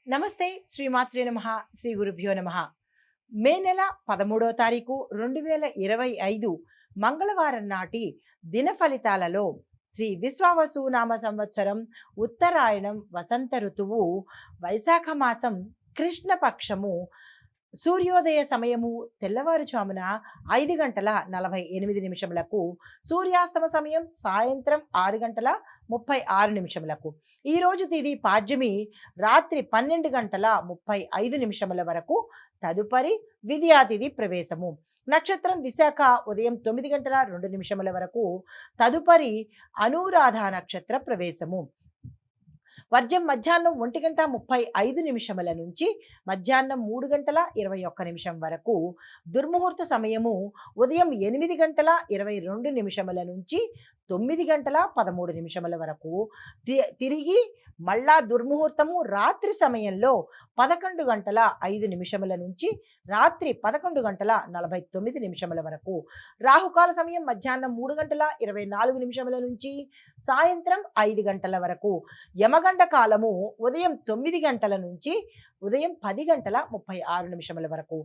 నమస్తే శ్రీమాత్రే నమః శ్రీ గురుభ్యో నమః మే నెల 13వ తారీఖు 2025 మంగళవారం నాటి దిన ఫలితాలలో శ్రీ విశ్వావసు నామ సంవత్సరం ఉత్తరాయణం వసంత ఋతువు వైశాఖ మాసం కృష్ణపక్షము సూర్యోదయ సమయము తెల్లవారుజామున 5 గంటల 48 నిమిషములకు, సూర్యాస్తమ సమయం సాయంత్రం 6 గంటల 36 నిమిషములకు. ఈరోజు తిది పాడ్యమి రాత్రి 12 గంటల 35 నిమిషముల వరకు. తదుపరి విద్యా తిథి ప్రవేశము. నక్షత్రం విశాఖ ఉదయం 9 గంటల 2 నిమిషముల వరకు. తదుపరి అనురాధ నక్షత్ర ప్రవేశము. వర్జం మధ్యాహ్నం 1 గంట 35 నిమిషముల నుంచి మధ్యాహ్నం 3 గంటల 21 నిమిషం వరకు. దుర్ముహూర్త సమయము ఉదయం 8 గంటల 22 నిమిషముల నుంచి 9 గంటల 13 నిమిషముల వరకు. తిరిగి మళ్ళా దుర్ముహూర్తము రాత్రి సమయంలో 11 గంటల 5 నిమిషముల నుంచి రాత్రి 11 గంటల 49 నిమిషముల వరకు. రాహుకాల సమయం మధ్యాహ్నం 3 గంటల 24 నిమిషముల నుంచి సాయంత్రం 5 గంటల వరకు. యమగండ కాలము ఉదయం 9 గంటల నుంచి ఉదయం 10 గంటల 36 నిమిషముల వరకు.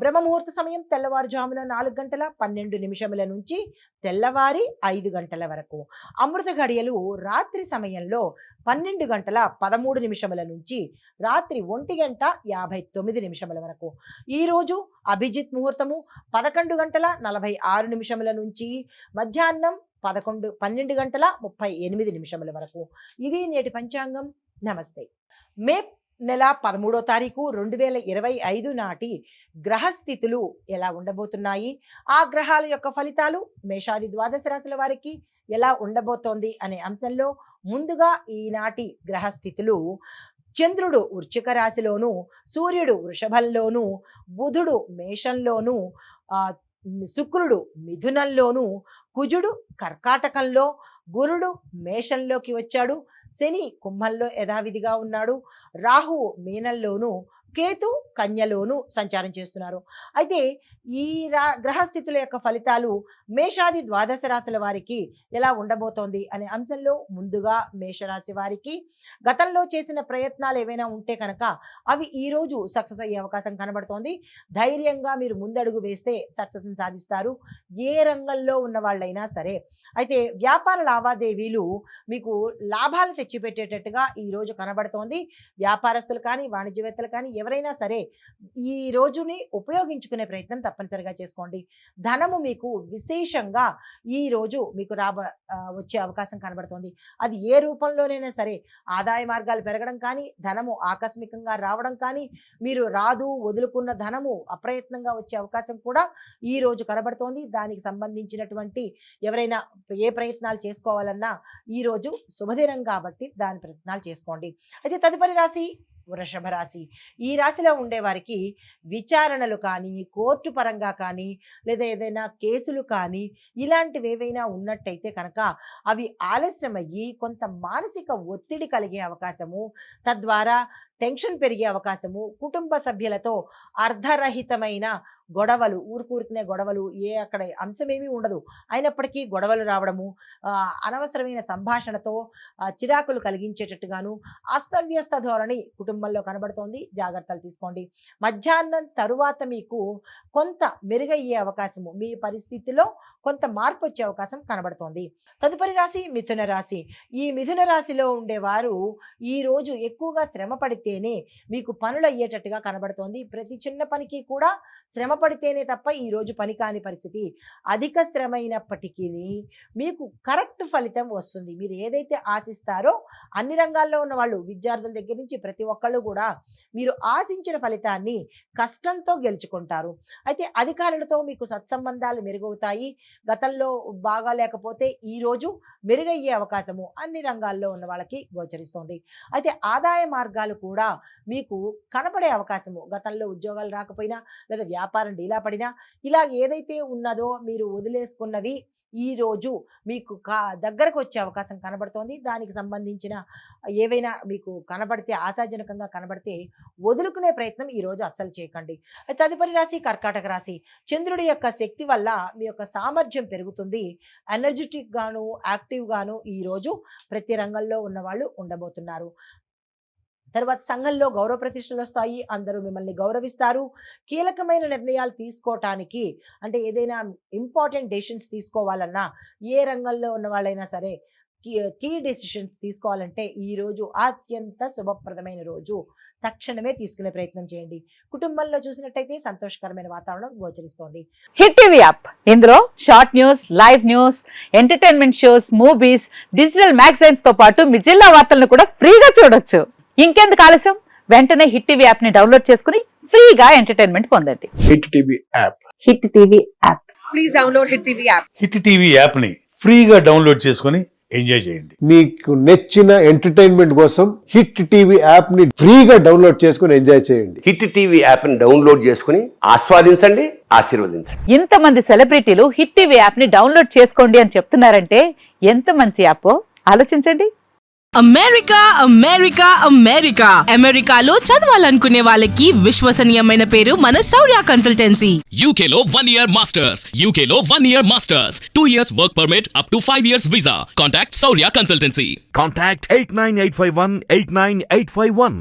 బ్రహ్మముహూర్త సమయం తెల్లవారుజామున 4 గంటల 12 నిమిషముల నుంచి తెల్లవారి 5 గంటల వరకు. అమృత ఘడియలు రాత్రి సమయంలో 12 గంటల 13 నిమిషముల నుంచి రాత్రి 1 గంట 59 నిమిషముల వరకు. ఈరోజు అభిజిత్ ముహూర్తము 11 గంటల 46 నిమిషముల నుంచి మధ్యాహ్నం 12 గంటల 38 నిమిషముల వరకు. ఇది నేటి పంచాంగం. నమస్తే. మే నెల 13వ తారీఖు 2025 నాటి గ్రహస్థితులు ఎలా ఉండబోతున్నాయి, ఆ గ్రహాల యొక్క ఫలితాలు మేషాది ద్వాదశ రాశుల వారికి ఎలా ఉండబోతోంది అనే అంశంలో ముందుగా ఈనాటి గ్రహస్థితులు: చంద్రుడు వృశ్చిక రాశిలోను, సూర్యుడు వృషభంలోను, బుధుడు మేషంలోను, శుక్రుడు మిథునంలోను, కుజుడు కర్కాటకంలో, గురుడు మేషంలోకి వచ్చాడు, శని కుంభంలో యథావిధిగా ఉన్నాడు, రాహువు మీనంలోను, కేతు కన్యలోను సంచారం చేస్తున్నారు. అయితే ఈ గ్రహస్థితుల యొక్క ఫలితాలు మేషాది ద్వాదశ రాశుల వారికి ఎలా ఉండబోతోంది అనే అంశంలో ముందుగా మేషరాశి వారికి గతంలో చేసిన ప్రయత్నాలు ఏవైనా ఉంటే కనుక అవి ఈరోజు సక్సెస్ అయ్యే అవకాశం కనబడుతోంది. ధైర్యంగా మీరు ముందడుగు వేస్తే సక్సెస్ని సాధిస్తారు, ఏ రంగంలో ఉన్న వాళ్ళైనా సరే. అయితే వ్యాపార లావాదేవీలు మీకు లాభాలు తెచ్చిపెట్టేటట్టుగా ఈరోజు కనబడుతోంది. వ్యాపారస్తులు కానీ వాణిజ్యవేత్తలు కానీ ఎవరైనా సరే ఈ రోజుని ఉపయోగించుకునే ప్రయత్నం తప్పనిసరిగా చేసుకోండి. ధనము మీకు విశేషంగా ఈ రోజు మీకు వచ్చే అవకాశం కనబడుతోంది. అది ఏ రూపంలోనైనా సరే, ఆదాయ మార్గాలు పెరగడం కానీ, ధనము ఆకస్మికంగా రావడం కానీ, మీరు వదులుకున్న ధనము అప్రయత్నంగా వచ్చే అవకాశం కూడా ఈ రోజు కనబడుతోంది. దానికి సంబంధించినటువంటి ఎవరైనా ఏ ప్రయత్నాలు చేసుకోవాలన్నా ఈరోజు శుభదినం కాబట్టి దాని ప్రయత్నాలు చేసుకోండి. అయితే తదుపరి రాశి వృషభ రాశి. ఈ రాశిలో ఉండే వారికి విచారణలు కానీ, కోర్టు పరంగా కానీ, లేదా ఏదైనా కేసులు కానీ ఇలాంటివి ఏవైనా ఉన్నట్టయితే కనుక అవి ఆలస్యమయ్యి కొంత మానసిక ఒత్తిడి కలిగే అవకాశము, తద్వారా టెన్షన్ పెరిగే అవకాశము, కుటుంబ సభ్యులతో అర్ధరహితమైన గొడవలు, ఊరుకూరుకునే గొడవలు, అక్కడ అంశమేమీ ఉండదు, అయినప్పటికీ గొడవలు రావడము, అనవసరమైన సంభాషణతో చిరాకులు కలిగించేటట్టుగాను అస్తవ్యస్త ధోరణి కుటుంబంలో కనబడుతోంది. జాగ్రత్తలు తీసుకోండి. మధ్యాహ్నం తరువాత మీకు కొంత మెరుగయ్యే అవకాశము, మీ పరిస్థితిలో కొంత మార్పు వచ్చే అవకాశం కనబడుతోంది. తదుపరి రాశి మిథున రాశి. ఈ మిథున రాశిలో ఉండేవారు ఈరోజు ఎక్కువగా శ్రమ పడితేనే మీకు పనులు అయ్యేటట్టుగా కనబడుతోంది. ప్రతి చిన్న పనికి కూడా శ్రమ పడితేనే తప్ప ఈరోజు పని కాని పరిస్థితి. అధిక శ్రమ అయినప్పటికీ మీకు కరెక్ట్ ఫలితం వస్తుంది. మీరు ఏదైతే ఆశిస్తారో అన్ని రంగాల్లో ఉన్న వాళ్ళు, విద్యార్థుల దగ్గర నుంచి ప్రతి ఒక్కళ్ళు కూడా మీరు ఆశించిన ఫలితాన్ని కష్టంతో గెలుచుకుంటారు. అయితే అధికారులతో మీకు సత్సంబంధాలు మెరుగవుతాయి. గతంలో బాగా లేకపోతే ఈరోజు మెరుగయ్యే అవకాశము అన్ని రంగాల్లో ఉన్న వాళ్ళకి గోచరిస్తోంది. అయితే ఆదాయ మార్గాలు కూడా మీకు కనపడే అవకాశము, గతంలో ఉద్యోగాలు రాకపోయినా లేదా వ్యాపారం డీలా పడినా ఇలా ఏదైతే ఉన్నదో మీరు వదిలేసుకున్నవి ఈరోజు మీకు దగ్గరకు వచ్చే అవకాశం కనబడుతోంది. దానికి సంబంధించిన ఏవైనా మీకు కనబడితే, ఆశాజనకంగా కనబడితే వదులుకునే ప్రయత్నం ఈరోజు అస్సలు చేయకండి. తదుపరి రాశి కర్కాటక రాశి. చంద్రుడి యొక్క శక్తి వల్ల మీ యొక్క సామర్థ్యం పెరుగుతుంది. ఎనర్జెటిక్ గాను, యాక్టివ్ గాను ఈరోజు ప్రతి రంగంలో ఉన్నవాళ్ళు ఉండబోతున్నారు. తర్వాత సంఘంలో గౌరవ ప్రతిష్టలు వస్తాయి, అందరూ మిమ్మల్ని గౌరవిస్తారు. కీలకమైన నిర్ణయాలు తీసుకోవటానికి అంటే ఏదైనా ఇంపార్టెంట్ డెసిషన్స్ తీసుకోవాలన్నా ఏ రంగంలో ఉన్న వాళ్ళైనా సరే కీ డెసిషన్స్ తీసుకోవాలంటే ఈ రోజు అత్యంత శుభప్రదమైన రోజు. తక్షణమే తీసుకునే ప్రయత్నం చేయండి. కుటుంబంలో చూసినట్టయితే సంతోషకరమైన వాతావరణం గోచరిస్తోంది. హిట్ టీవీ యాప్, ఇందులో short news, live news, entertainment shows, movies, digital magazines తో పాటు మీ జిల్లా వార్తలను కూడా ఫ్రీగా చూడొచ్చు. ఇంకెందుకు ఆలస్యం, వెంటనే హిట్ టీవీ యాప్ ని డౌన్లోడ్ చేసుకుని ఫ్రీగా ఎంటర్టైన్మెంట్ పొందండి. Hit TV app. Hit TV app. Please download hit TV app. Hit TV app ని ఫ్రీగా డౌన్లోడ్ చేసుకొని ఎంజాయ్ చేయండి. మీకు నచ్చిన ఎంటర్టైన్మెంట్ కోసం హిట్ టీవీ యాప్ ని ఫ్రీగా డౌన్లోడ్ చేసుకుని ఎంజాయ్ చేయండి. హిట్ టీవీ యాప్ ని డౌన్లోడ్ చేసుకుని ఆస్వాదించండి, ఆశీర్వదించండి. ఇంతమంది సెలబ్రిటీలు హిట్ టీవీ యాప్ ని డౌన్లోడ్ చేసుకోండి అని చెప్తున్నారంటే ఎంత మంచి యాప్ ఆలోచించండి. అమెరికా అమెరికా అమెరికా అమెరికాలో చదవాలనుకునే వాళ్ళకి విశ్వసనీయమైన పేరు మన శౌర్య కన్సల్టెన్సీ. UK లో 1 year masters. UK లో 1 year masters. 2 years work permit up to 5 years visa. Contact Saurya Consultancy. Contact 89851 89851.